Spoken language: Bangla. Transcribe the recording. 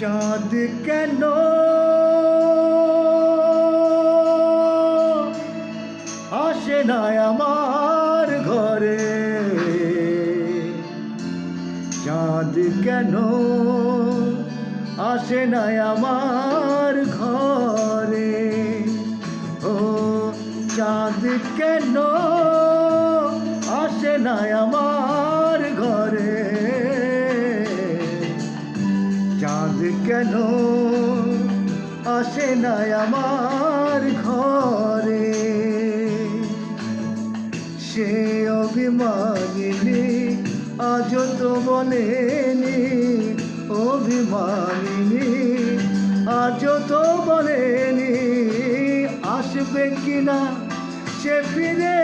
চাঁদ কেন আসে না আমার ঘরে, চাঁদ কেন আসে না আমার ঘরে, ও চাঁদ কেন আসে না আমার ঘরে, চাঁদ কেন আসে না আমার ঘরে। সে অভিমানিনী আজও তো বলেনি, অভিমানিনী আজও তো বলেনি আসবে কিনা সে ফিরে।